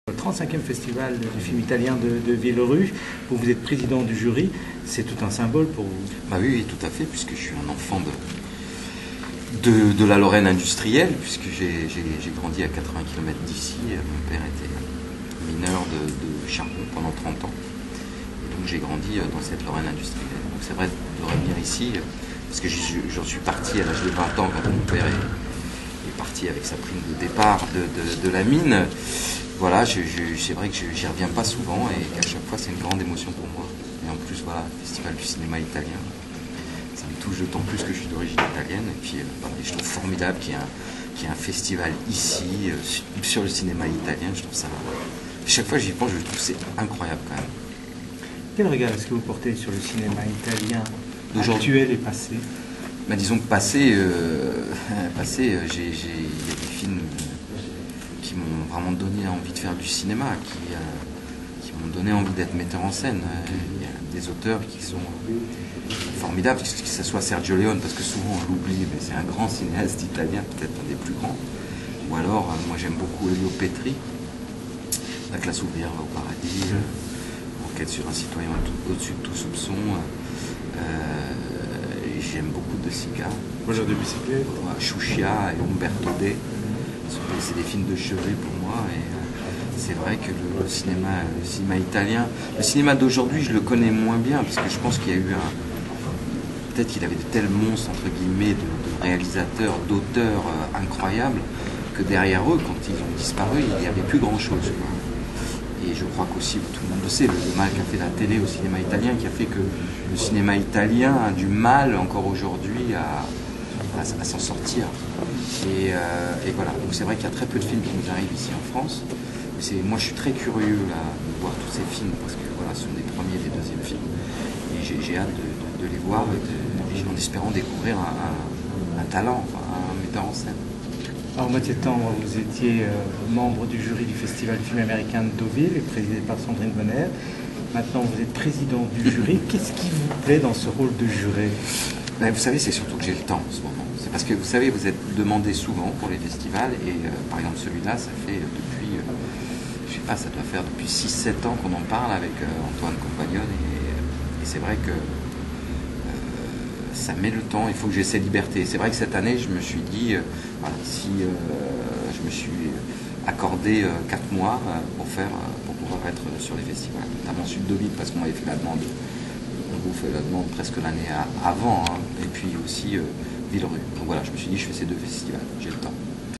Le 35e festival du film italien de Villerupt, où vous êtes président du jury, c'est tout un symbole pour vous. Bah oui, tout à fait, puisque je suis un enfant de la Lorraine industrielle, puisque j'ai grandi à 80 km d'ici. Mon père était mineur de charbon pendant 30 ans. Et donc j'ai grandi dans cette Lorraine industrielle. Donc c'est vrai de revenir ici, parce que j'en suis parti à l'âge de 20 ans quand mon père est parti avec sa prime de départ de la mine. Voilà, c'est vrai que j'y reviens pas souvent et qu'à chaque fois c'est une grande émotion pour moi. Et en plus, voilà, le Festival du cinéma italien, ça me touche d'autant plus que je suis d'origine italienne. Et puis, voilà, je trouve formidable qu'il y ait un festival ici, sur le cinéma italien. Je trouve ça. Chaque fois que j'y pense, je trouve que c'est incroyable quand même. Quel regard est-ce que vous portez sur le cinéma italien actuel et passé? Bah, disons que passé, il y a des films qui m'ont vraiment donné envie de faire du cinéma, qui m'ont donné envie d'être metteur en scène. Il y a des auteurs qui sont formidables, que ce soit Sergio Leone, parce que souvent on l'oublie, mais c'est un grand cinéaste italien, peut-être un des plus grands. Ou alors, moi j'aime beaucoup Elio Petri, La classe ouvrière va au paradis, Enquête sur un citoyen au-dessus de tout soupçon. J'aime beaucoup De Sica, Voleur de bicyclette, Sciuscia et Umberto De. C'est des films de chevet pour moi et c'est vrai que le cinéma italien, le cinéma d'aujourd'hui je le connais moins bien parce que je pense qu'il y a eu peut-être qu'il avait de tels monstres entre guillemets de réalisateurs, d'auteurs incroyables que derrière eux quand ils ont disparu il n'y avait plus grand chose. Et je crois qu'aussi, tout le monde le sait, le mal qu'a fait la télé au cinéma italien qui a fait que le cinéma italien a du mal encore aujourd'hui à s'en sortir. Et voilà, donc c'est vrai qu'il y a très peu de films qui nous arrivent ici en France. Moi je suis très curieux là, de voir tous ces films parce que voilà, ce sont des premiers et des deuxièmes films. Et j'ai hâte de les voir et en espérant découvrir un talent, un metteur en scène. Alors Mathieu Tendre, vous étiez membre du jury du Festival du film américain de Deauville, présidé par Sandrine Bonner. Maintenant vous êtes président du jury. Qu'est-ce qui vous plaît dans ce rôle de juré? Ben, vous savez, c'est surtout que j'ai le temps en ce moment. C'est parce que vous savez, vous êtes demandé souvent pour les festivals et par exemple celui-là, ça fait depuis, je sais pas, ça doit faire depuis 6-7 ans qu'on en parle avec Antoine Compagnone et c'est vrai que ça met le temps, il faut que j'ai ces libertés. C'est vrai que cette année, je me suis dit, voilà, si je me suis accordé 4 mois pour pouvoir être sur les festivals, notamment Sud Deauville parce qu'on m'avait fait la demande. On vous fait la demande presque l'année avant, hein, et puis aussi Villerupt. Donc voilà, je me suis dit, je fais ces deux festivals, j'ai le temps.